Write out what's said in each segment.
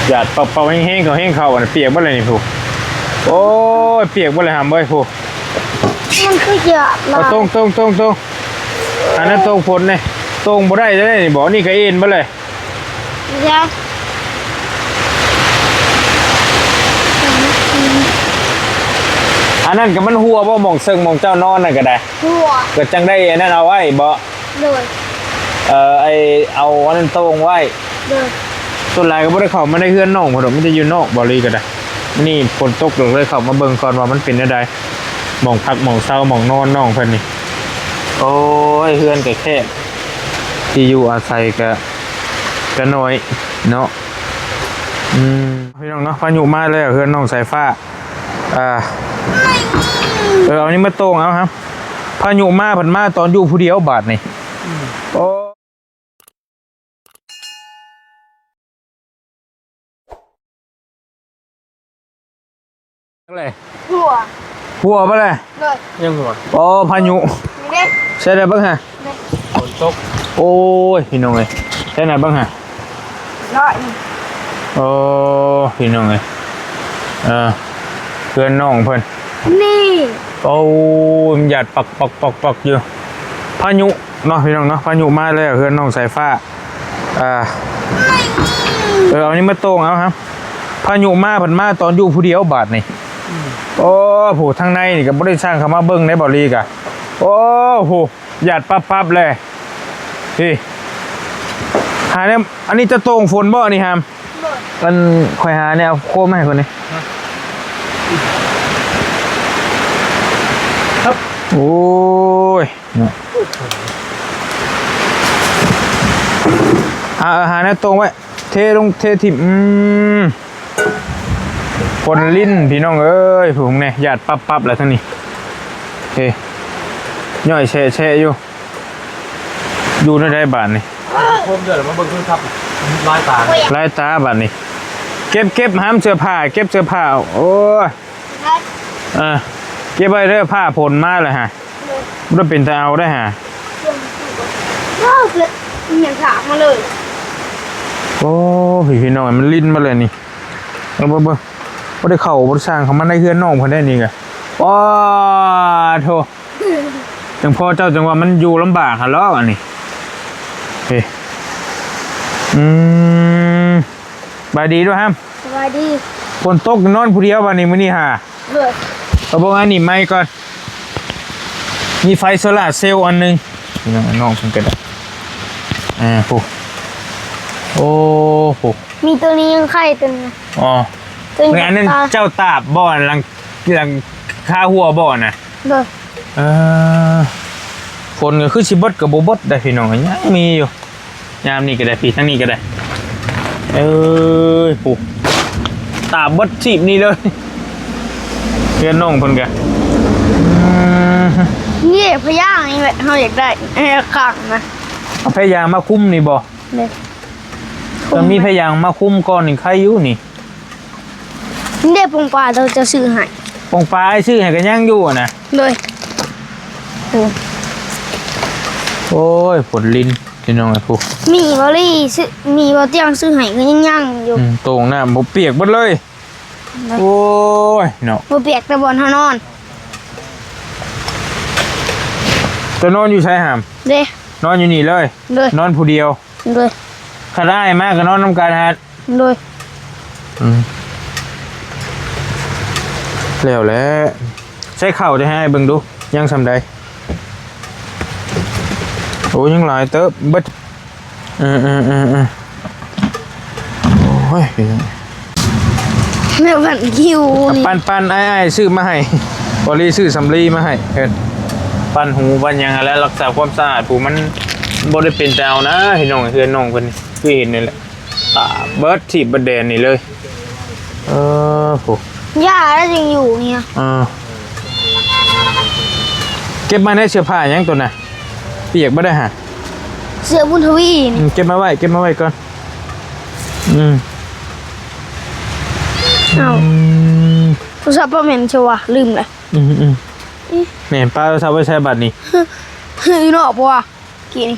หยาดเป่าแห้งๆเขาแห้งเขาอันเปียกบ่เลยนี่ผู้โอ้ยเปียกบ่เลยหามเว้ยผู้มันคือหยาดลายตรงอันนั้นตรงฝนเนี่ยตรงบ่ได้เลยนี่บอกนี่ก็เอ็นบ่เลยจ้ะอันนั้นก็มันหัวบ่มองเซิงมองเจ้านอนน่ะก็ได้หัวก็จังได้อันนั้นเอาไว้บ่เลยไอเอาอันนั้นตรงไว้เลยส่วนหลายก็บ่ได้เข้ามาในเฮือนน้องพุ่นมันจะอยู่นอกบ่ลีก็ได้นี่ฝนตกเลยเข้ามาเบิ่งก่อนว่ามันเป็นจังได๋มองพักมองเช้ามองนอนน้องเพิ่นนี่โอ้ยเฮือนก็แคบที่อยู่อาศัยก็น้อยเนาะพี่น้องเนาะพายุมาแล้วเฮือนน้องสายฟ้าเอานี่มาตรงเอาครับพายุมาผันมาตอนอยู่ผู้เดียวบาดนี่โอ้อะไรหัวปะเลยยังหัวโอ้พายุใช่ได้บ้างฮะฝนตกโอ้ยพี่น้องเลยใช่ไหนบ้างฮะโอ้พี่น้องเลยเพื่อนน้องเพื่อนนี่โอ้ยหยาดปักอยู่พายุเนาะพี่น้องเนาะพายุมาแล้วเพื่อนน้องสายฟ้าเอานี่มาตรงเอาครับพายุมาผันมาตอนอยู่ผู้เดียวบาดนี่โอ้โหทางในนี่ก็บ่ได้สร้างเขามาเบิ้งในบ่อลีกะโอ้โหหยาดปั๊บเลยพี่หาเนี่ยอันนี้จะตรงฝนบ่นี่ฮามมันคอยหาเนี่ยโค้งมาให้คนนี้ครับโอ้ยหาเนี่ยตรงไว้เทลงเททิมคนลิ้นพี่น้องเอ้ยผมเนี่ยหยาดปั๊บแล้วทั้งนี้เฮ้ย่อยแช่อยู่ในได้บานนี่พมเดือดมาเบิ่งขึ้นครับลายตาบานนี่เก็บห้ามเสื้อผ้าเก็บเสื้อผ้าโอ้ยเก็บไปเรื่อยผ้าผลมาเลยฮะมันเป็นแต่เอาได้ฮะก็คือเหยียบถามมาเลยโอ้พี่น้องมันลิ้นมาเลยนี่เบิ่งบ่ได้เข้าบ่ได้สร้างเขามาในเฮือนน้องเพิ่นได้นี่ไงว้าโธ่จังพ่อเจ้าจังว่ามันอยู่ลำบากหั่นล้ออันนี้เฮ้บายดีด้วยครับสบายดีฝนตกนอนผู้เดียววันนี้มื้อนี้ฮะเอาบ่อันนี้ไม้ก่อนมีไฟโซล่าเซลล์อันนึงน้องเพิ่นก็ได้โอ้โหมีตัวนี้ยังไข่ตัวนึงอ๋ออันนั้นเจ้าตาบบ่อนหลังคาหัวบ่อนน่ะฝนก็คือสิบดกับบบดได้พี่น้องยังมีอยู่ยามนี้ก็ได้พี่ทั้งนี้ก็ได้ปุ๊ตาบดจีบนี่เลยเพื่อนน้องเพิ่นกันนี่พยางนี่แหละเขาอยากได้ขังนะเอาพยางมาคุ้มนี่บ่ตอนมีพยางมาคุ้มก่อนนี่ใครอยู่นี่เด็กปงปลาเราจะซื้อให้ปงปลาซื้อให้กันยังอยู่นะเลยโอ้ยฝนลิ้นพี่น้องไอ้ผู้มีบอลี่ซื้อมีบอเตียงซื้อให้ก็ยังอยู่ตรงน่ะบ่เปียกหมดเลยโอ้ยเนาะบ่เปียกแต่บนเขานอนจะนอนอยู่ชายหามเด้นอนอยู่นี่เลยนอนผู้เดียวเลยข้าได้มากก็นอนน้ำกันฮะเลยแล้วใช้เข่าจะให้เบิ่งดูยังสำได้โอ้ยังหลายเติบบัดโอ้ยแม่บันคิวนี่ปันไอ้ซื้อมาให้บริซื้อสำลีมาให้ปันหูปันยังแล้วรักษาความสะอาดผูมันบ่ได้เป็นแตวนะพี่น้องเฮือนน้องคนคือเห็นนี่แหละเบิร์ดถีบบัดแดนนี่เลยผูย่าแล้วยังอยู่เนี่ยเก็บมาในเสื้อผ้ายังตัวน่ะเปียกไม่ได้ฮะเสื้อบุญทวีเก็บมาไว้ก่อนโทรศัพท์ป้าเหม็นชัวลืมเลยเหม็นป้าเราทำไว้ใช้บัตรนี่อีเนาะปัวกี่นี่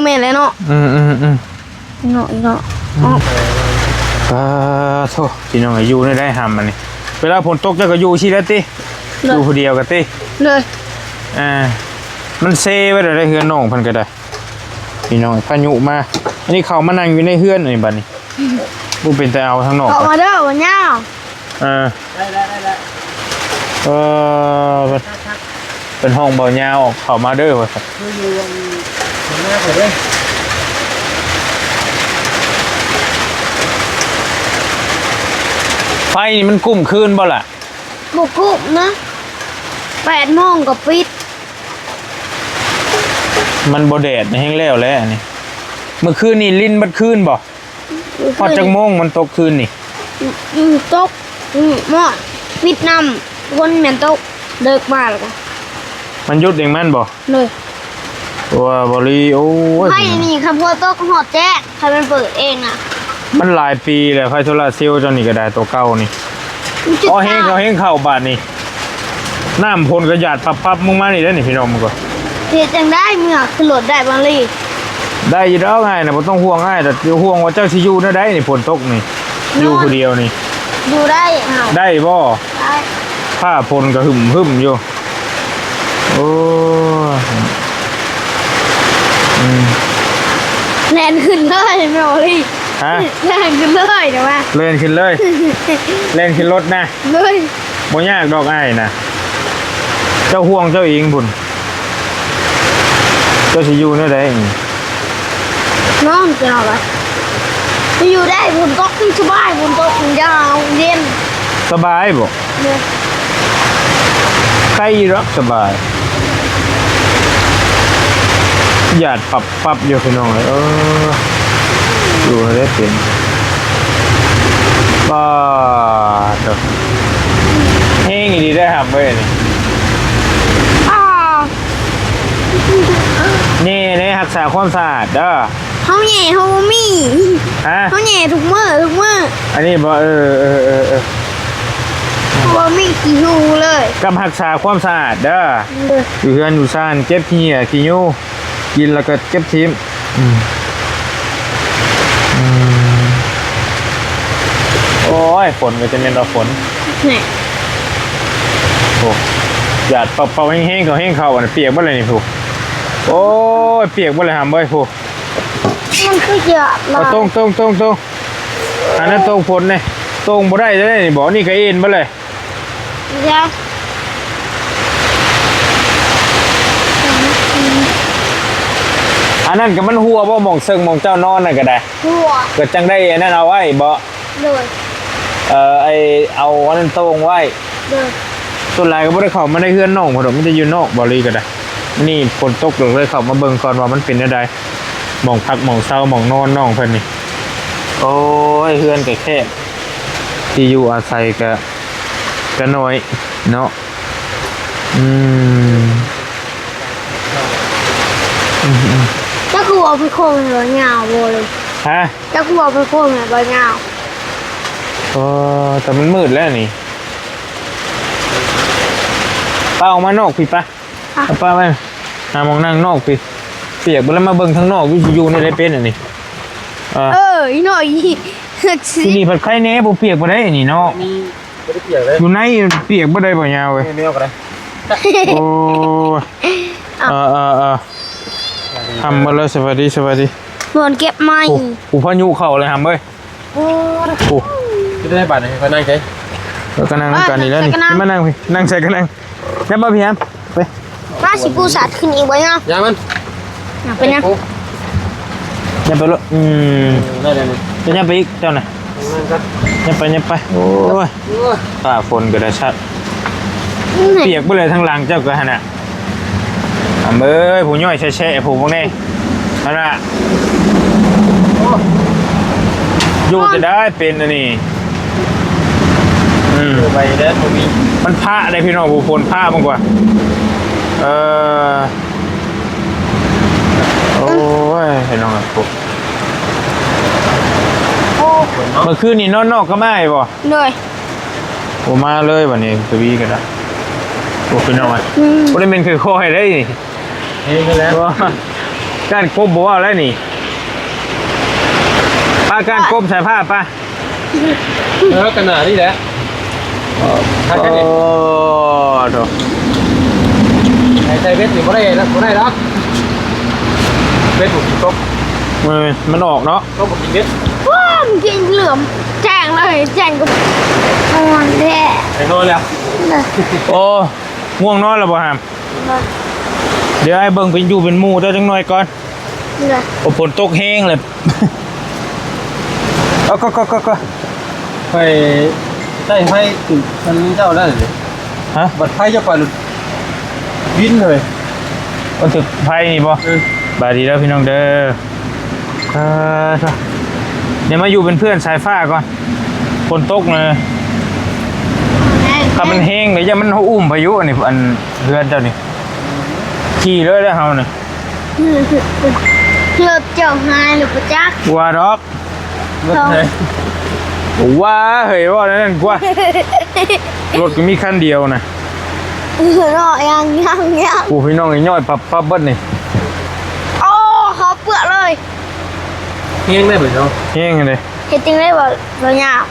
เหม็นเลยเนาะอีเนาะ โทษพี่น้องอยู่ได้หำมันนี่เวลาฝนตกจะก็อยู่ชิแล้วติอยู่คนเดียวกันติ เลย มันเซไว้เดี๋ยวได้เฮือนน้องเพันก็ได้พี่น้องพายุมาอันนี้เขามานั่งอยู่ในเฮือนนี่บัดนี้บูเป็นแต่เอาทั้งนอก ออกมาเด้อวันเนี้ย ได้ เป็นห้องเบาเงาออกเขามาเด้อวะ คืออยู่ข้างหน้าผมเลย ไฟนี่มันกุ้มคืนบ่ล่ะ บุกกุบนะ8 โมงก็ปิด มันบ่แดดในแห้งแล้วแหล้วอันนี้เมื่อคืนนี่ลิ้นบัดคืนบ่พอจังโมงมันตกคืนนี่ ตกหมอดปิดน้ำคนเหม็นตกเดิกมาแล้วก็ มันหยุดเองมันบ่ เลย ตัวบริโอ้ย ให้นี่ครับพอตกหอดแจ๊กใครมันเปิดเองอ่ะ มันหลายปีแล้วไฟโซลาร์เซลล์เจ้านี่ก็ได้ตัวเก่านี่อ๋อเฮงเข้าบาดนี่น้ำพลกระหยาดปับมึงมานี่ได้อนี่พี่น้องมึงก็ เทจังได้เมื่อขึ้นรถได้บางลี ได้อยินแล้วไงนะบ่ต้องห่วงง่ายแต่ห่วงว่าเจ้าสิอยู่ได้นี่ฝนตกนี่อยู่คนเดียวนี่ ดูได้อ้าว ได้บ่ ได้ ผ้าพลก็หึมอยู่โอ้ย แลนขึ้นเลยไม่เอาลี ฮะ แลนขึ้นเลยเดี๋ยวมา เล่นขึ้นเลยเล่นขึ้นรถนะ เลย บ่ยากดอกอ้ายนะเจ้าห่วงเจ้าเองพุ่นเจ้าสิอยู่ได้นี่ น้องจะเอาไปจะอยู่ได้บนโต๊ะที่สบายบนโต๊ะยาวเย็น สบายบ่ เนี่ย ใครรักสบายหยาดปับอยู่พี่น้องเลยอยู่ได้เป็นป้าดอกเฮงอีดีได้ครับเว้ยนี่ อ้าว นี่ในรักษาความสะอาดเด้อ เขาแหย่เขามี ฮะ เขาแหย่ทุกมื้อ อันนี้บ่เขามีขี้หูเลย กำรักษาความสะอาดเด้ออยู่เฮือนอยู่ซ่านเก็บขี้เหี้ยขี้ยูกินแล้วก็เก็บทิ้งโอ้ยฝนก็จะเป็นเราฝน เนี่ย โอ้หยาดเป่าๆแห้งๆเขาแห้งเขาอันเปียกบ่เลยนี่ผู้โอ้ยเปียกบ่เลยหามเบ้ยผู้ มันคือเยอะเล เอา ย ตรงอันนั้นตรงฝนนี่ตรงบ่ได้เลยนี่บ่นี่ก็เอ็นบ่เลย เดี๋ยว อันนั้นก็มันหัวบ่หม่องเซิงหม่องเจ้านอนนั่นก็ได้ หัว ก็จังได้อันนั้นเอาไว้บ่ เลย ไอเอาอันนั้นตรงไว้ เลย ส่วนหลายก็บ่ได้เข้ามาในเฮือนน้องเพราะมันจะอยู่นอกบ่ลีก็ได้นี่ฝนตกเลยเข้ามาเบิ่งก่อนว่ามันเป็นจังไดหม่องพักหม่องเช้าหม่องนอนน้องเพิ่นนี่โอ้ยเฮือนก็แคบที่อยู่อาศัยก็น้อยเนาะเจ้าคือเอาไปโค้งเลยเงาโบเลย ฮะ เจ้าคือเอาไปโค้งเลยเงา แต่มันมืดแล้วนี่ป้าออกมานอกพี่ป้าป้าไปหามองนั่งนอกพี่เปียกไปแล้วมาเบิ่งข้างนอกอยู่ในไรเป็นอันนี้อีหน่อย ที่นี่ผัดไข่เน่บ่เปียกบ่ได้นี่เนาะ มีไม่ได้เกี่ยวเลย อยู่ในเปียกบ่ได้บ่ยาวเว้ย ไม่เอากันเลย โอ้ทำมาเลยสวัสดี เหมือนเก็บไม้ ผู้พายุเข้าเลยทำเว้ยโอ้ จะได้บัตรไหนก็นั่งใช้ แล้วก็นั่งน้ำกันนี่แล้วนี่มานั่งพี่นั่งใส่กันนั่งแล้วมาพี่แฮมไป มาสิปูสัตว์ขึ้นอีกไว้เนาะ ยามัน เป็นยัง อย่าไปเลยได้เลย จะอย่าไปอีกเจ้าน่ะอย่าไปโอ้ยฝ่าฝนก็ได้ชัดเปียกไปเลยทั้งหลังเจ้าก็ฮะน่ะเอ้ยผู้ย่อยแช่ผู้พวกนี้นั่นน่ะอยู่จะได้เป็นอันนี้ไปเด้อผมมี มันผ้าได้พี่น้องผู้ฝนผ้ามากกว่าโอ้ยพี่น้องพวกเมื่อคืนนี่นอนนอกก็ไม่บ่ เลย โอ้มาเลยวันนี้สวีกันนะโอ้พี่น้องอ่ะโอ้ได้เป็นคือคอยได้นี่ เฮ้ยแล้ว การกบบัวแล้วนี่ป้าการกบใส่ผ้าป้า แล้วขนาดนี้แหละทักกัน โอ้ นี่ โถ ใช้เวทหรือไม่ได้แล้วไม่ได้แล้วเวทบุกตก มันออกเนาะ ก็บุกเวท ว้ามันกินเหลือมแจ้งเลยแจ้งกับนอนแท้ ไอ้โน่นแล้ว เลย โอ้ง่วงนอนแล้วบ่ฮาม เลย เดี๋ยวไอ้เบิ่งเป็นอยู่เป็นหมู่เจ้าจังหน่อยก่อน เลย โอ้ฝนตกแห้งเลย เอาก็ ไปใช้ไฟถึงมันเจ้าแล้วเลย ฮะ บัดไฟเจ้าไปหลุดวินเลย ก็ถึกไฟนี่บ่บายดีแล้วพี่น้องเด้อเดี๋ยวมาอยู่เป็นเพื่อนสายฟ้าก่อนฝนตกเลยถ้ามันแห้งเดี๋ยวจะมันอุ้มพายุอันนี้อันเพื่อนเจ้านี่ขี่เลยแล้วเฮานี่ รถเจ้าหายหรือปะจัก ว่าดอก รถไหน ว่าเฮ้ยว่านั่นกว่ารถก็มีคันเดียวนะ รอยัง กูพี่น้องไอ้ย่อยปับเบิ้ลนี่ โอ้เขาเปลือกเลย เงี้ยได้เหมือนเนาะ แห้งเลย เห็นจริงได้บ่เราหยาบ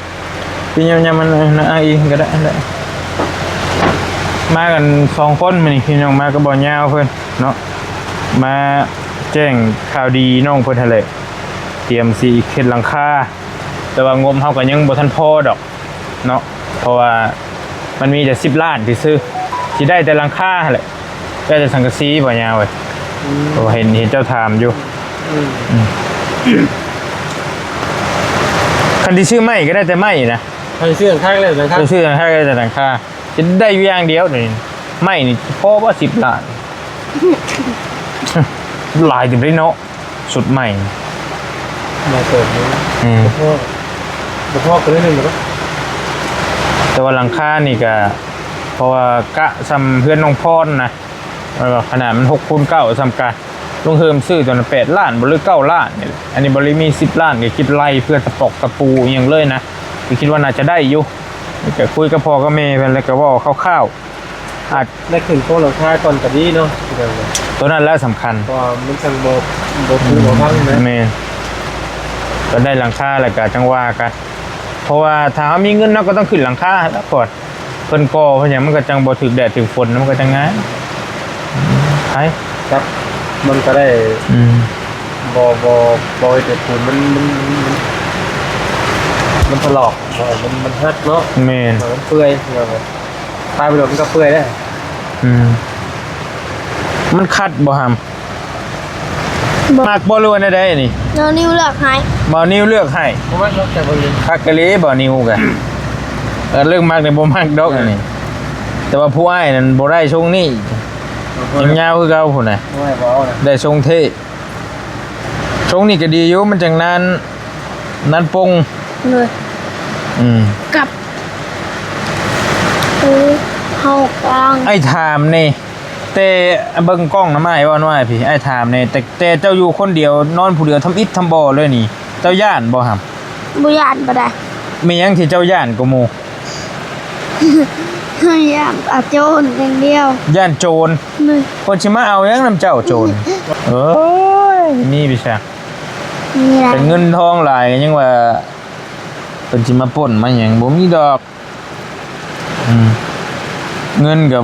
พี่ยำมันนะอีก็ได้มากัน2 คนมานี่พี่น้องมาก็บ่ยาวเพิ่นเนาะมาแจ้งข่าวดีน้องเพิ่นทะเลเตรียมสิเฮ็ดหลังคาแต่ว่างบเฮาก็ยังบ่ทันพอดอกเนาะเพราะว่ามันมีแต่10 ล้านที่ซื้อสิได้แต่หลังคาแหละได้แต่สังกะสีบ่ยาวเว้ยเพราะว่าเห็นเจ้าถามอยู่คันที่ชื่อไม่ก็ได้แต่ไม่นะ ใครเสื้อข้างเลยนะครับ ชื่อให้ได้แต่หลังคาจะได้อยู่อย่างเดียวนี่ไม่นี่พอว่า10 ล้าน หลายถึงได้เนาะสุดใหม่ มาเปิดนี้พ่อกันนิดนึงนะครับ แต่ว่าหลังคานี่ก็เพราะว่ากะซ้ำเพื่อนน้องพรนะขนาดมัน6x9ซ้ำกันลงเฮิมซื้อตัวนั้น8 ล้านบ่หรือ9 ล้านนี่อันนี้บริมี10 ล้านก็คิดไล่เพื่อตะปอกตะปูอย่างเลยนะก็คิดว่าน่าจะได้อยู่ก็คุยกับพ่อกับแม่เพิ่นแล้วก็เว้าคร่าวๆอาจ ได้ขึ้นโค้งหลังคาก่อนกับนี้เนาะ ตัวนั้นแล้วสำคัญ ก็มันจังโบปูโบพังนะ แม่นก็ได้หลังคาแล้วก็จังว่ากันเพราะว่าถ้ามีเงินเราก็ต้องขึ้นหลังคาแล้วก่อนเพิ่นก่อเพราะหยังมันก็จังบ่ถึกแดดถึกฝนมันก็จังงานไป ครับมันก็ได้บเด็ดปูนมันถลอกมันหักเนาะ แม่น มันเปื่อยตายไปโดนมันก็เปื่อยได้ มันคัดบ่หำมากบ่รู้ว่าได้นี่ เรานิ้วเลือกหาย บ่นิ้วเลือกให้ เพราะว่าเราแต่คนนี้ คักกะลีบ่นิ้วกะเรื่องมากนี่บ่มักดอกอันนี้แต่ว่าผู้อ้ายนั่นบ่ได้ทรงนี้ยังยาวคือเก่าพุ่นน่ะ ไม่พอนะ ได้ทรงเท่ทรงนี้ก็ดีอยู่มันจังนั้นปง เลย กับเฮากลาง ไอ้ถามนี่แต่เบิ่งกล้องน้ำอ้ายว่าน้อยพี่ไอ้ถามนี่แต่เจ้าอยู่คนเดียวนอนผู้เดียวทำอิฐทำบ่อเลยนี่เจ้าย่านบ่ครับ บุญานบ่ได้ มีหยังที่เจ้าย่านก็หมู่ ยามอาโจนอย่างเดียว ย่านโจร เลย คนสิมาเอาหยังนำเจ้าโจรเอ้ยนี่พี่ชา มีอะไร แต่เงินทองหลายก็ยังว่าเพิ่นสิมาปล้นมาหยังบ่มีดอกเงินก็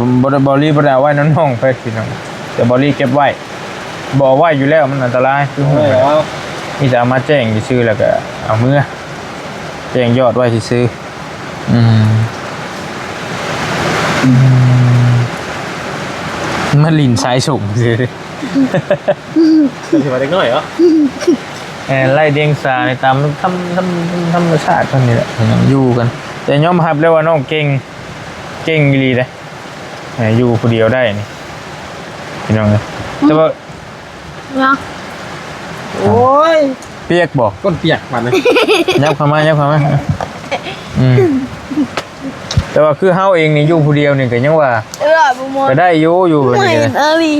บ่รีบ่ได้เอาไว้น้องๆไปพี่น้องแต่บ่รีเก็บไว้บ่ไว้อยู่แล้วมันอันตรายคือ ไม่แล้ว มีแต่เอามาแจ้งซื่อๆแล้วก็เอามือแจ้งยอดไว้ซื่อมันลินสายส่งซื่อ ถือว่าเด็กน้อยเหรอ ไล่เดียงสาในตามธรรมชาติคนนี้แหละอยู่กัน แต่ยอมรับเลยว่าน้องเก่งอีหลีเลยอยู่คนเดียวได้นี่พี่น้องเลยแต่ว่า เนาะ โอ้ย เปียกบอก ก้นเปียกมันนะ ยับเข้ามาแต่ว่าคือเฮาเองนี่อยู่ผู้เดียวนี่ก็ยังว่า บุม ก็ได้อยู่แบบ ไม่ นี้ เห็น นะ ลี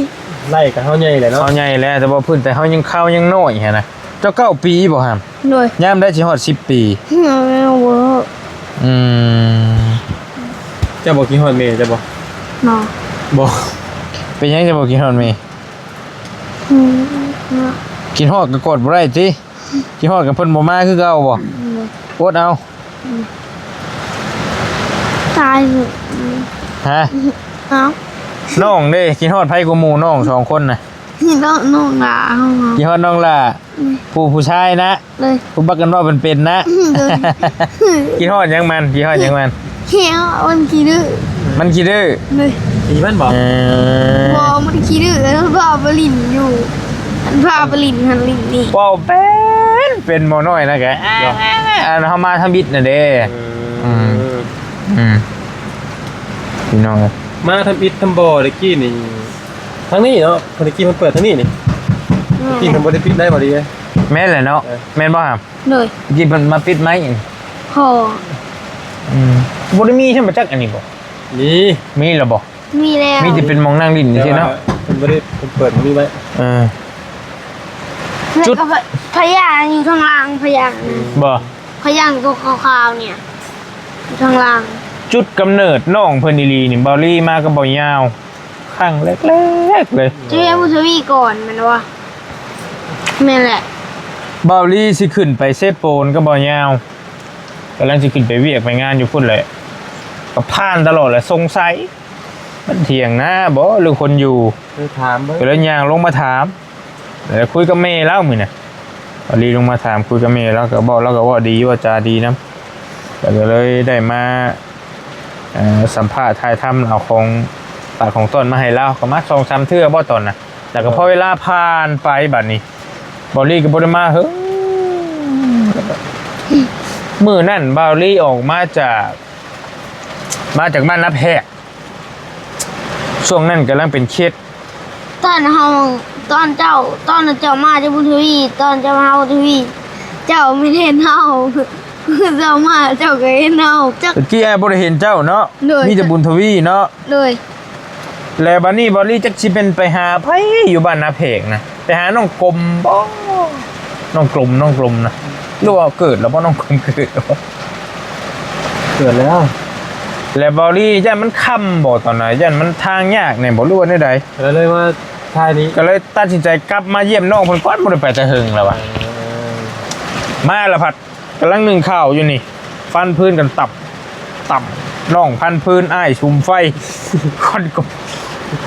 ไล่กับเขาใหญ่เลยเนาะ เฮาใหญ่แล้วแต่ว่าเพิ่นแต่เฮายังเข้ายังน้อยแฮะนะเจ้า9 ปีบ่ฮะ เลย ยามได้สิฮอด10 ปี ไม่เวิร์ก จะบอกกี่ฮอนเมย์จะบอก เนาะ บ่เป็นหยังจะบ่กินฮอดแม่ เนาะ กินฮอดก็กดบ่ได้ติกินฮอดกับเพิ่นบ่มาคือเก่าบ่อดเอา ตายเหอะ ฮะ เอ้า น้องเด้กินฮอดไผกูหมู่น้อง2คนน่ะ นี่ต้องน้องด่าเขาเนาะ กินฮอดน้องล่ะผู้ชายนะ เลย ผู้บักกันว่าเป็นๆนะ กินฮอดหยังมันกินฮอดหยังมัน เฮียมันขี้ดื้อ มันขี้ดื้อ เลย มีมันบอก พอมันขี้ดื้อแล้วพาไปลินอยู่อันพาไปลินหันลินนี่ ว้าวเป็นหมอน้อยนะแกอันเฮามาทำบิดน่ะเด้อืมพี่น้องเอ้ย มาทำอิฐทำบ่อตะกี้นี่ทางนี้เนาะคนตะกี้มันเปิดทางนี้นี่ตะกี้มันบ่ได้ปิดได้บ่ดีเลย แม่นแหละเนาะ เออ แม่นบ่ครับ เลย กินมันมาปิดไหม พอ บ่ได้มีใช่บ่จักอันนี้บ่ นี่ มีแล้วบ่ มีแล้ว มีแต่เป็นหมองนั่งลิ้น แต่ ซื่อๆ ว่า เนาะ มันบ่ได้มันเปิดมันมีไว้ เออ จุ จุ ด ดพยางอยู่ข้างล่างพยาง บ่ พยางตัวขาวๆเนี่ยอยู่ข้างล่าง จุดกำเนิดน้องเพิ่นอีหลีนี่บ่ลี่มาก็บ่ยาวข้างเล็กๆเลย จะเรียกพุทธวีก่อนมันวะแม่นแหละ บ่ลี่สิขึ้นไปเซโปนก็บ่ยาวกำลังสิขึ้นไปเวียกไปงานอยู่พุ่นแหละก็ผ่านตลอดแหละสงสัยมันเถียงนะบ่หรือคนอยู่ ถามเบิ่ง ก็เลยย่างลงมาถามแล้วคุยกับแม่แล้วมื้อน่ะบ่ลี่ลงมาถามคุยกับแม่แล้วก็บอกแล้วก็ว่าดีว่าจาดีนํก็เลยได้มาสัมภาษณ์ถ่ายทำเอาของปากของต้นมาให้เราก็มา2-3เทื่อบ่ตอนน่ะแต่ก็พอเวลาผ่านไปบัดนี้บอลลี่ก็บ่ได้มาเฮ้ยมื้อนั้นบอลลี่ออกมาจากบ้านนับแพกช่วงนั้นกำลังเป็นเคส ตอนเจ้ามาจากพุทธวีตอนเจ้ามาพุทธวีเจ้าไม่เห็นเฮาเจ้ามาเจ้าก็เห็นเฮาจัก ตะกี้ไอ้บ่ได้เห็นเจ้าเนาะ เลย มีแต่บุญทวีเนาะ เลย แล้วบัดนี้บอลลี่จักสิเป็นไปหาไผอยู่บ้านนับแพกนะไปหาน้องกลมบ่น้องกลมนะหรือว่าเกิดแล้วบ่น้องกลมเกิดแล้วบ่ เกิดแล้ว แล้วบอลลี่ย่านมันค่ำบ่ตอนนั้นย่านมันทางยากเนี่ยบ่รู้ว่าได้ใด แล้วเลยว่าท้ายนี้ ก็เลยตัดสินใจกลับมาเยี่ยมน้องเพิ่นก่อนบ่ได้ไปแต่หึงแล้วว่ะมาและพัดกำลังนึ่งข้าวอยู่นี่ ฟันพื้นกันตับน้องพันพื้นอ้ายชุมไฟ คนก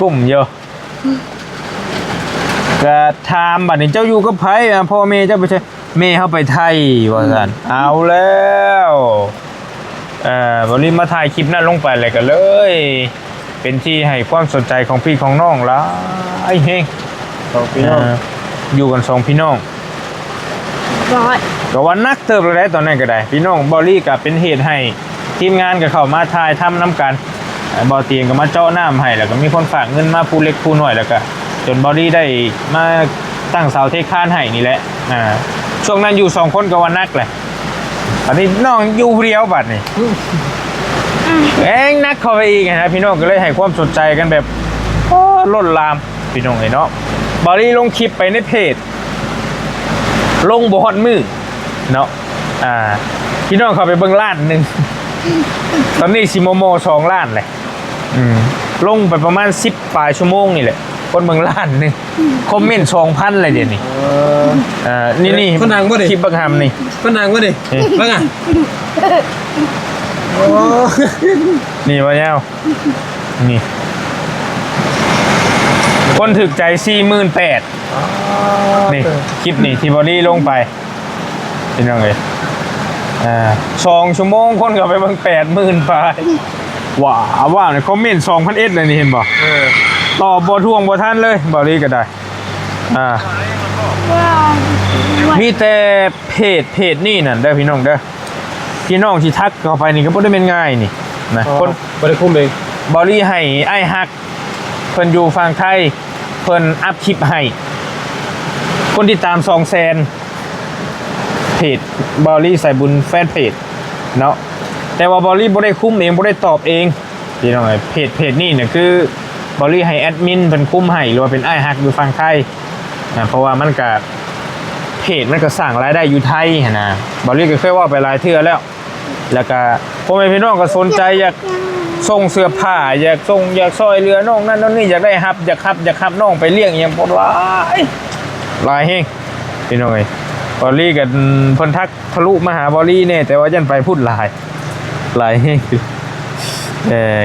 ลุ่มเยอะก็ถามบัดนี้เจ้าอยู่กับไผอะพ่อแม่เจ้าไปใช่แม่เฮาไปไทยว่าซั่นเอาแล้วบ่รีบมาถ่ายคลิปนั้นลงไปเลยก็เลย เป็นที่ให้ความสนใจของพี่ของน้องหลายเฮง สองพี่น้อง อยู่กัน2พี่น้อง ร้อย ก็ว่านักเติบเลยได้ตอนนั้นก็ได้พี่น้องบอลลี่ก็เป็นเหตุให้ทีมงานก็เข้ามาถ่ายทำน้ำกันบอลเตียงก็มาเจาะน้ำให้แล้วก็มีคนฝากเงินมาผู้เล็กผู้น้อยแล้วก็จนบอลลี่ได้มาตั้งเสาเทคานให้นี่แหละช่วงนั้นอยู่2คนก็ว่านักเลยอันนี้น้องอยู่ผู้เดียวบัดนี่นักเข้าไปอีกนะพี่น้องก็เลยให้ความสนใจกันแบบล้นลามพี่น้องเนาะบอลลี่ลงคลิปไปในเพจลงบฮอดมือเนาะพี่น้องเขาไปเบิ่งล้านหนึ่ง ตอนนี้ซิโมโม2 ล้านเลยลงไปประมาณ10 ปลายชั่วโมงนี่แหละคนเบิ่งล้านหนึ่งคอมเมนต์ 2,000เลยเดี๋ยวนี้นี่ คนนางบ่ดิ คลิปบักฮามนี่ ก็นางบ่ดิว่าไงโอ้ นี่ว่าแล้วนี่คนถึกใจ 48,000นี่คลิปนี่ที่บอดี้ลงไปพี่น้องเลย2 ชั่วโมงคนก็ไปเบิ่ง80,000 ไปว้าวในคอมเมนต์ 2,000 เลยนี่เห็นบ่ตอบบ่ทวงบ่ทันเลยบอดี้ก็ได้มีแต่เพจนี่นั่นเด้อพี่น้องเด้อพี่น้องที่ทักเข้าไปนี่ก็บ่ได้เป็นง่ายนี่นะคน บ่ได้คุ้มเอง บอดี้ให้ไอ้ฮักเพิ่นอยู่ฝั่งไทยเพิ่นอัพคลิปให้คนติดตาม200,000เพจบอลลี่ใส่บุญแฟนเพจเนาะแต่ว่าบอลลี่บ่ได้คุ้มเองบ่ได้ตอบเองพี่น้องเพจนี่เนี่ยคือบอลลี่ให้แอดมินเป็นคุ้มให้หรือว่าเป็นไอ้ฮักอยู่ฝั่งไทยเพราะว่ามันก็เพจมันก็สร้างรายได้อยู่ไทยนะบอลลี่ก็เคยว่าไปหลายเทื่อแล้วก็พ่อแม่พี่น้องก็สนใจอยากส่งเสื้อผ้าอยากซอยเรือน้องนั่นนี่อยากได้อยากขับน้องไปเลี้ยงอย่างบ่หลายเฮงพี่น้อง บอลลี่กับเพิ่นทักทะลุมาหาบอลลี่เนี่ยแต่ว่ายันไปพูดหลายแห้ง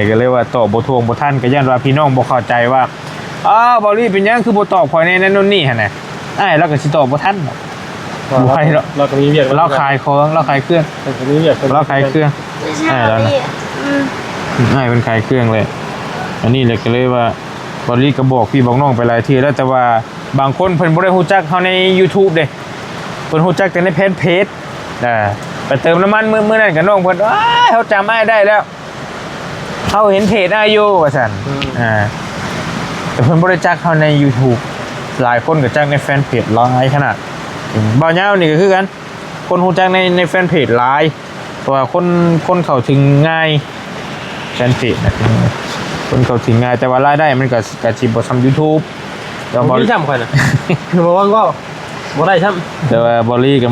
ก็เลยว่าตอบบ่ทวงบ่ทันก็ยันว่าพี่น้องบ่เข้าใจว่าบอลลี่เป็นยังคือบ่ตอบข่อยในนั้นนู่นนี่หั่นน่ะแล้วก็สิตอบบ่ทันบ่ให้เราก็มีเวียก เราขายของเราขายเครื่อง เราก็มีเวียก เราขายเครื่อง ใช่ แล้วนะเป็นขายเครื่องเลยอันนี้เลยก็เลยว่าบอลลี่ก็บอกพี่บอกน้องไปหลายทีแล้วแต่ว่าบางคนเพิ่นบ่ได้ฮู้จักเฮาใน YouTube เด้เพิ่นฮู้จักแต่ในเพจไปเติมน้ำมันมื้อนั้นกับน้องเพิ่นเฮาจำอ้ายได้แล้วเฮาเห็นเพจอ้ายอยู่ว่าซั่นแต่เพิ่นบ่ได้จักเฮาใน YouTube หลายคนก็จักในแฟนเพจหลายขนาดบ่าวยาวนี่ก็คือกันคนฮู้จักในแฟนเพจหลายเพราะว่าคนเข้าถึงง่ายแฟนเพจนะคนเข้าถึงง่ายแต่ว่ารายได้มันก็สิบ่ซ้ำ YouTube เราบ่ได้ช้ำค่อยน่ะคือบ่ว่าก็บ่ได้ช้ำแต่ว่าบอลลี่ก็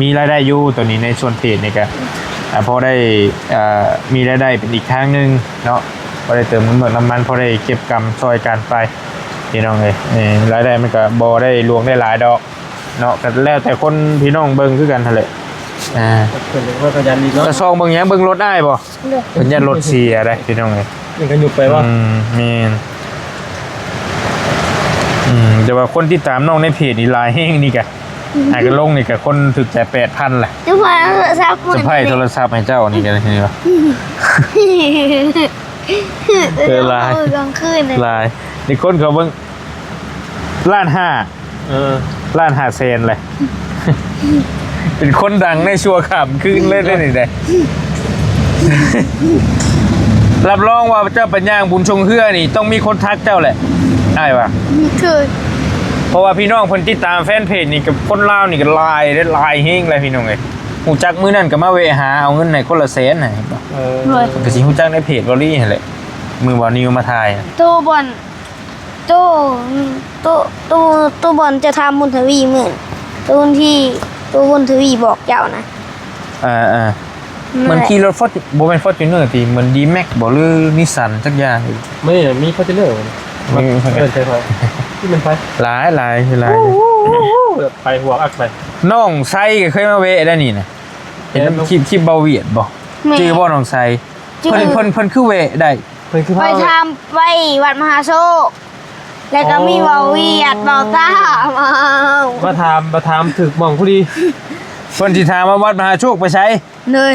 มีรายได้อยู่ตัวนี้ในส่วนเพจนี่ก็พอได้มีรายได้เป็นอีกทางนึงเนาะพอได้เติมน้ำมันพอได้เก็บกำซอยการไปพี่น้องเลยรายได้มันก็บ่ได้ลวงได้หลายดอกเนาะก็แล้วแต่คนพี่น้องเบิ่งคือกันหั่นแหละเพิ่นก็ขยันดีเนาะก็ซองเบิ่งหยังเบิ่งรถได้บ่เพิ่นยันรถเสียได้พี่น้องเลยยังกันอยู่ไปว่ามีแต่ว่าคนที่ตามน้องในเพจนี่ลายแห้งนี่กะก็ลงนี่กะคนถึกแต่ 8,000 แหละจะพายโทรศัพท์จะพายโทรศัพท์ให้เจ้านี่กันนี่วะลายกลางคืนลายนี่คนเขาเบิ่งล้านห้าล้านห้าเซนเลยเป็นคนดังในชัวข่ำคืนเลยได้นี่ได้รับรองว่าเจ้าปัญญาบุญชงเฮือนี่ต้องมีคนทักเจ้าแหละได้ปะคือเพราะว่าพี่น้องคนที่ตามแฟนเพจนี่กับคนลาวนี่ก็ลายได้ลายเฮงเลยพี่น้องเลยหูจักมื้อนั่นก็มาเวหาเอาเงินในคนละแสนน่ะก็สิหูจักในเพจบอลลี่นั่นแหละมือบอลนิวมาถ่ายตู้บอลตู้บอลจะทำบุญทวีเหมือนตู้บุญทวีบอกเจ้านะมันขี่รถฟอร์ดโบเป็นฟอร์จูเนอร์ตีเหมือนดีแม็กบอกหรือนิสสันสักอย่างไม่มีฟอร์จูเนอร์มันใช่ไหมที่มันไปหลายไปหัวอักไปน้องไซก็เคยมาเวะได้นี่นะเห็นคลิปเบาเวียดบอกชื่อบ่น้องไซเพิ่นคือเวะได้ไปทำไปวัดมหาโชคแล้วก็มีเบาเวียดเบาต้ามาทำถึกมองผู้ดีเพิ่นสิถามว่าวัดมหาโชคไปใช้เลย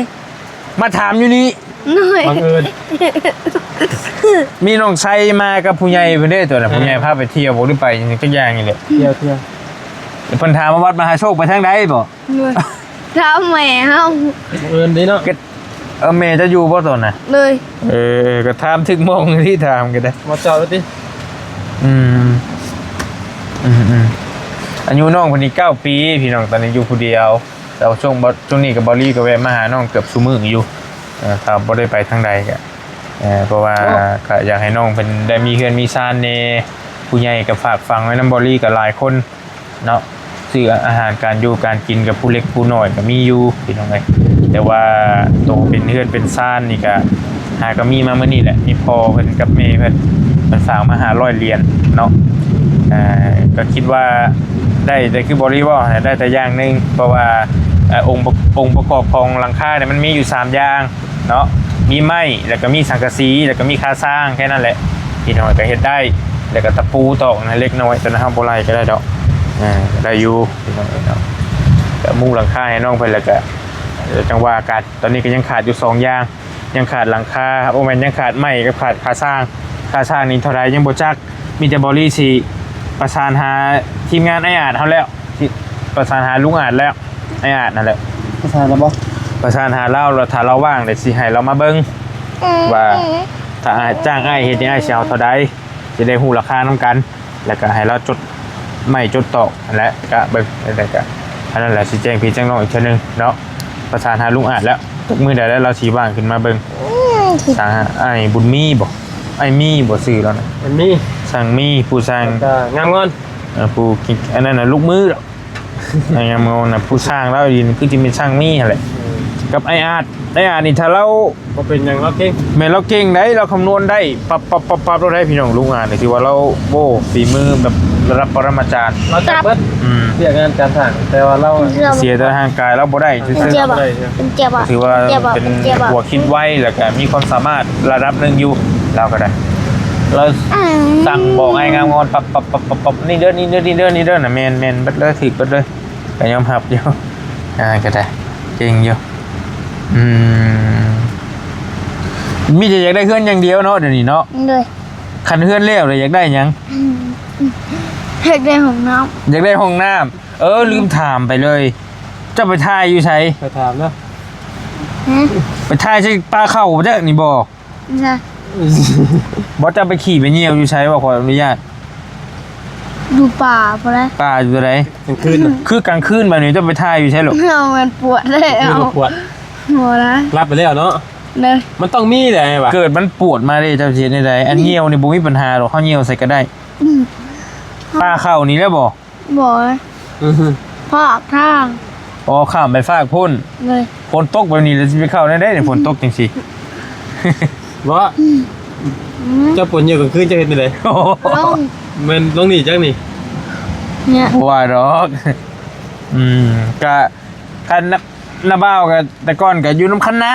มาถามอยู่นี่บังเอิญมีน้องไซมากับผู้ใหญ่เพิ่นได้ตัวน่ะผู้ใหญ่พาไปเที่ยวบ่หรือไปจักอย่างนี่แหละเที่ยวเพิ่นถามว่าวัดมหาโชคไปทางใดบ่ถามแม่เฮาบังเอิญดีเนาะแม่จะอยู่บ่ตอนน่ะเลยก็ถามถึงมองที่ถามก็ได้มาจอดไว้ติอายุน้องเพิ่นนี่9 ปีพี่น้องตอนนี้อยู่ผู้เดียวแต่ช่วงนี้กับบอลลี่ก็แวะมาหาน้องเกือบซุมื้ออยู่ถ้าบ่ได้ไปทางใดก็เพราะว่าก็อยากให้น้องเป็นได้มีเฮือนมีซ่านแน่ผู้ใหญ่ก็ฝากฟังไว้นำบอลลี่ก็หลายคนเนาะซื้ออาหารการอยู่การกินกับผู้เล็กผู้น้อยก็มีอยู่พี่น้องเอ้ยแต่ว่าโตเป็นเฮือนเป็นซ่านนี่ก็ก็มีมาเมื่อนี้แหละมีพ่อเพิ่นกับแม่เพิ่นฝากมา500 เหรียญเนาะก็คิดว่าได้แต่คือบริวารได้แต่อย่างนึงเพราะว่าองค์ประกอบของหลังคาเนี่ยมันมีอยู่3อย่างเนาะมีไม้แล้วก็มีสังกะสีแล้วก็มีค่าสร้างแค่นั้นแหละพี่น้อยก็เฮ็ดได้แล้วก็ตะปูตอกนะเล็กน้อยแต่นะครับบ่ไรก็ได้ดอกได้อยู่พี่น้อยเนาะแต่มุงหลังคาให้น้องเพิ่นแล้วก็จังว่ากันตอนนี้ก็ยังขาดอยู่2อย่างยังขาดหลังคาโอ้แม่นยังขาดไม้กับขาดค่าสร้างนี่เท่าใดยังบ่จักมีแต่บริสิประสานหาทีมงานไอ้อาจเขาแล้วประสานหาลุงอาจแล้วไอ้อาจนั่นแหละประสานแล้วบ่ประสานหาเราถ้าเราว่างเดี๋ยวสิให้เรามาเบิ่งว่าถ้าจ้างไอ้เฮ็ดนี่ไอ้สิเอาเท่าใดสิได้ฮู้ราคานำกันแล้วก็ให้เราจดไม่จดตอกนั่นแหละก็เบิ่งแล้วก็อันนั้นแหละสิแจ้งพี่แจ้งน้องอีกเทื่อนึงเนาะประสานหาลุงอาจแล้วทุกมื้อใดแล้วเราสิว่างขึ้นมาเบิ่งสั่งไอ้บุญมีบ่ไอ้มีบ่ซื้อแล้วนะมันมีสั่งมีผู้สั่งงามงอนผู้อันนั้นน่ะลูกมือหรอกงามงอนน่ะผู้สร้างแล้วดินคือที่เป็นสร้างมีหั่นแหละกับไอ้อาร์ตนี่ถ้าเราบ่เป็นหยังเราเก่งแม่เราเก่งได้เราคำนวณได้ปั๊บเราได้พี่น้องลุงอาร์ตนี่ถือว่าเราโว้ฝีมือแบบ ระดับปรมาจารย์ เราจับเบิด อืม เรียกงานการสร้างแต่ว่าเรา เสียแต่ทางกายแล้วบ่ได้ซื่ เป็น อ เจ็บอ่ะเป็นเจ็บอ่ะ ๆถือว่า เจ็บอ่ะ เป็น เจ็บอ่ะ หัวคิดไวแล้วก็มีความสามารถระดับหนึงอยู่เราก็ได้เราสั่งบอกไอ้งามงอนปับนี่เด้อนี่เด้อนี่เด้อนี่เด้อน่ะแม่นเบิดเลยถึกเบิดเลยก็ยอมรับอยู่ก็ได้เก่งอยู่มีแต่อยากได้เฮือนอย่างเดียวเนาะเดี๋ยวนี้เนาะ เลย คันเฮือนแล้วเลยอยากได้หยัง เด็กได้ของน้ อยากได้ห้องน้ำลืมถามไปเลยเจะไปถ่ายอยู่ไส ไปถามเนาะ ำ ไปถ่ายใช่ปลาเข้าบ่ได้นี่บ่ นะ บ่จะไปขี่ไปเหี่ยวอยู่ไสว่าขออนุญาต ดูป่าพอแล้ว ปลาอยู่ไส กลางคืนน่ะ คือกลางคืนแบบนี้จะไปถ่ายอยู่ไสหรอ เอามันปวดเลย คื เอา อปวด หัวละ รับไปแล้วเนาะ เลย มันต้องมีแหละว่ะ เกิดมันปวดมาเลยเจ้าเสียในใดอันเหี่ยวนี่บ่มีปัญหาหรอกเฮาเหี่ยวใส่ก็ได้ปลาเข้านี่แล้วบ่ บอก อือฮึ ภาคทาง อ๋อข้ามไปฟากพุ่น เลย ฝนตกแบบนี้แล้วสิไปเข้าได้เนี่ยฝนตกจังซี่ ว่าเจ้าปวดเยอะกลางคืนจะเห็นไปเลย โอ้โห ลง มันลงหนีจังนี่ เนี่ย บ่ว่าดอกก็คันน้าบ้าวก็แต่ก่อนก็อยู่น้ำคันนะ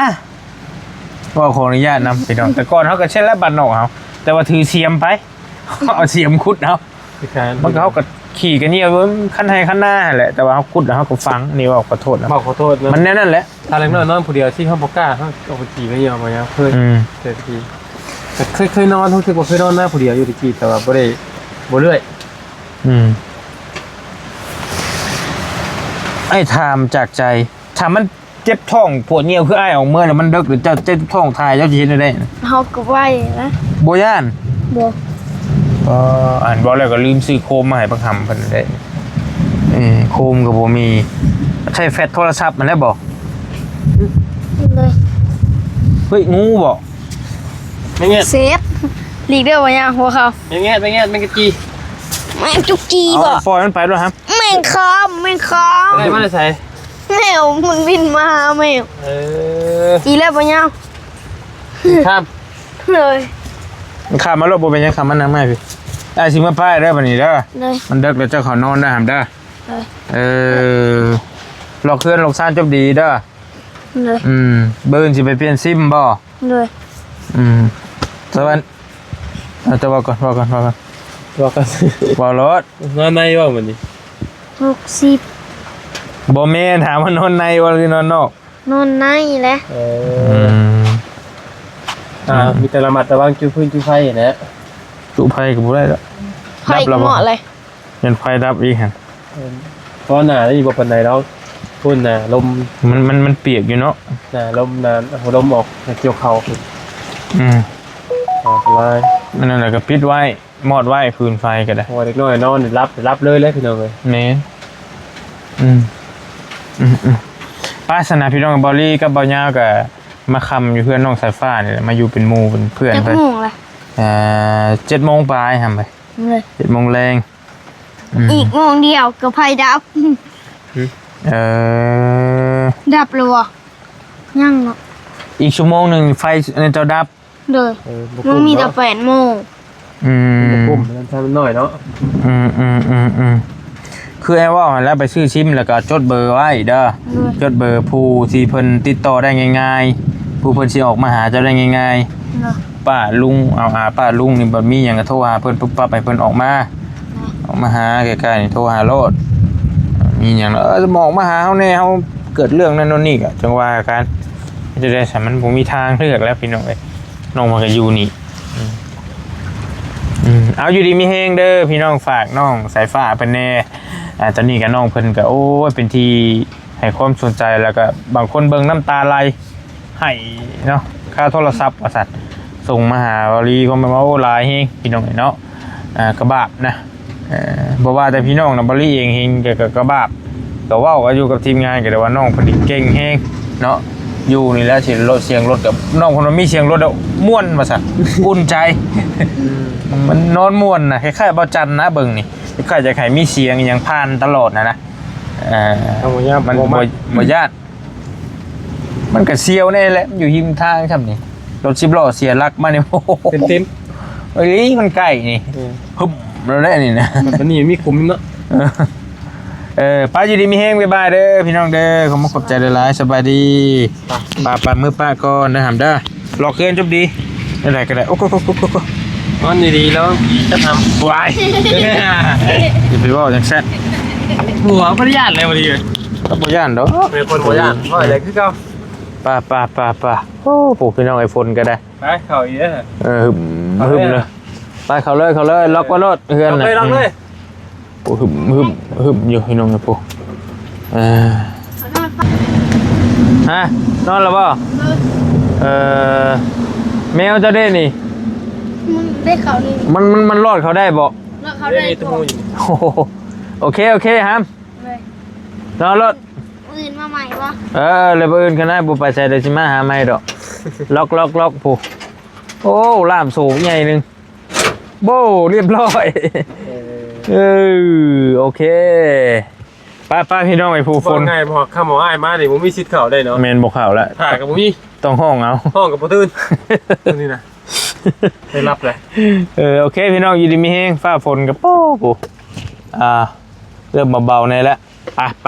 ว่าขออนุญาตนำไปน้องแต่ก่อนเฮาก็เช่นแล้วบ้านนอกเฮาแต่ว่าถือเสียมไป เอาเสียมขุดเอา คือการ มันก็เฮาก็ขี่กันเนี่ยคันให้คันหน้าแหละแต่ว่าเฮาขุดแล้วเฮาก็ฟังนี่ว่าขอโทษนะ บอกขอโทษนะ มันแน่นั่นแหละ ถ้าเล็กน้อยนอนผู้เดียวที่เขาบอกกล้าเขาเอาไปขี่ไม่ยอมมาเนี่ยเคยเจอทีแต่เคยนอนรู้สึกว่าเคยนอนหน้าผู้เดียวอยู่ตะกี้แต่ว่าบ่ได้บ่เรื่อย ไอ้ถามจากใจถามมันเจ็บท้องปวดเหี่ยวคืออ้ายออกเมื่อแล้วมันดึกหรือเจ้าเจ็บท้องทายเจ้าสิเฮ็ดได้ เขาก็ไหวนะ บ่ย่าน บอก อ่านบ่แล้วก็ลืมซื้อโคมมาให้บักหำเพิ่นได้โคมก็บ่มีใช้แฟลชโทรศัพท์มันได้บ่ เลย เฮ้ยงูบ่ ไม่เงี้ย เซฟหลีกเด้อวะเนี่ยหัวเขา ไม่เงี้ยไม่กระจี แม่งจุกจี เอา บ่ ปล่อยมันไปด้วยครับ แม่งคอมแม่งคอม ได้มาได้ใส่ แมวมันบินมาหาแมว จีแล้วปะเนี่ย ข้าม เลย มันข้ามมาลบบ่เป็นหยังข้ามมันนำมาพี่ได้สิมาป้ายเด้อบัดนี้เด้อ เลย มันดึกแล้วเจ้าเขานอนได้หามเด้อ เลย หลอกเคลื่อนหลอกซ่านจบดีเด้อ เลย เบิ่นสิไปเปลี่ยนซิมบ่ เลย สวัสดีจะบอกก่อน บอกกัน บอกรถ นอนในว่าเหมือนนี่ 60 บ่แม่นถามว่านอนในบ่หรือนอนนอก นอนในแหละ มีแต่ละมัดระวังจุพื้นจุไฟนะ จุไฟก็บ่ได้แล้ว ไผ่เหมาะเลย ยันไฟดับอีกหั่น เพราะหนาได้อยู่บ่ปานใดแล้วพุ่นน่ะลม มันเปียกอยู่เนาะ น่ะลมน่ะลมออกเกี่ยวเข่า ลาย นั่นแหละก็ปิดไว้มอดไว้ฟืนไฟก็ได้ พอเด็กน้อยนอนรับเลยพี่น้องเลย แม่นป้าสนาพี่น้องบอลลี่กับเบาหญ้าก็มาคำอยู่เพื่อนน้องสายฟ้านี่แหละมาอยู่เป็นหมู่เป็นเพื่อน จะ ไป ง่วงเลย 7 โมงปลายทำไป เลย 7 โมงแรง อีกโมงเดียวก็ไผ่ดับ ดับเลยวะยังเนาะ อีกชั่วโมงหนึ่งไฟในเจ้าดับ เลยมันมีแต่8 โมง ปุ่มมันทำหน่อยเนาะ คือแอว่าแล้วไปซื้อชิมแล้วก็จดเบอร์ไว้เด้อจดเบอร์ผู้ที่เพิ่นติดต่อได้ง่ายๆผู้เพิ่นสิออกมาหาเจ้าได้ง่ายๆป้าลุงเอาหาป้าลุงนี่บ่มีหยังก็โทรหาเพิ่นปุ๊บปั๊บให้เพิ่นออกมาหาใกล้ๆนี่โทรหาโลดมีหยังจะมองมาหาเฮาแน่เฮาเกิดเรื่องนั้นโน่นนี่ก็จังว่ากันจะได้สมันบ่มีทางเลือกแล้วพี่น้องเอ้ยน้องมันก็อยู่นี่เอาอยู่ดีมีเฮงเด้อพี่น้องฝากน้องสายฟ้าเพิ่นแน่ตอนนี้กับน้องเพิ่นก็โอ้ยเป็นที่ให้ความสนใจแล้วก็บางคนเบิ่งน้ำตาไหลให้เนาะค่าโทรศัพท์ว่าซั่นส่งมาหาวลีก็มาโอ้หลายเฮงพี่น้องเนาะกระบาบนะบ่ว่าแต่พี่น้องนะบ่ลีเองเฮงก็กระบาบก็เว้าก็อยู่กับทีมงานก็ได้ว่าน้องเพิ่นเก่งเฮงเนาะอยู่นี่แหละสิรถเสียงรถกับน้องคนมีเสียงรถม่วนว่าซั่นอุ่นใจ มันนอนม่วนนะคล้ายๆเบาจันนะเบิ่งนี่คล้ายๆจะให้มีเสียงอย่างผ่านตลอดนะมันบ่ญาติมันก็เสียวแน่แหละอยู่หิมทางครับนี่รถ10 ล้อเสียหลักมานี่โอ้โห เต็ม เอ้ยมันใกล้นี่ฮึบ เราได้นี่นะ ตอนนี้มีคุมเนาะ ป้าอยู่ดีมีแห้งบ๊ายบายเด้อพี่น้องเด้อขอบคุณขอบใจหลายๆสบายดีป้ามือป้าก่อนนะหำเด้อรอเคลื่อนจบดีอะไรก็ได้โอ้โห มันดีๆแล้วจะทำ วายอย่าไปว่าจังแซ่บ หัวพยานเลยวันนี้ ก็บ่ย่านดอก เป็นคนพยานว่าอะไรคือเก่า ป้าโอ้โหพี่น้องไอโฟนก็ได้ ไปเข่าอีกแล้ว หึมเลยไปเขาเลยล็อกว่ารถเฮือน ล็อกเลย โอ้หึมอยู่พี่น้องนะปู่ฮะนอนแล้วป่ะแมวจะได้นี่ มันได้เขานี่ มันรอดเขาได้บ่ แล้วเขาได้ มีตะ ก่อ มู น อยู่ โอเคฮัม เลย นอนรถ อื่นมาใหม่วะ เลยบ่อื่นกันได้บ่ไปใส่เดี๋ยวสิมาหาใหม่ดอกล็อกปู่โอ้ล่ามสูงใหญ่นึงโบเรียบร้อยโอเคป้าพี่น้องไอ้ผู้ฝ ฝน น ไงพอข้ามหมออ้ายมาดิผมมีสิทธิ์เข่าได้เนาะ แมนบอกข่าวแล้ว ถ่ายกับผมมี ต้องห้องเอา ห้องกับประตูนนี่นะได้รับเลย โอเคพี่น้องอยู่ดีมีแห้งฟ้าฝนกับโป๊ะเริ่มเบาๆในแล้วไป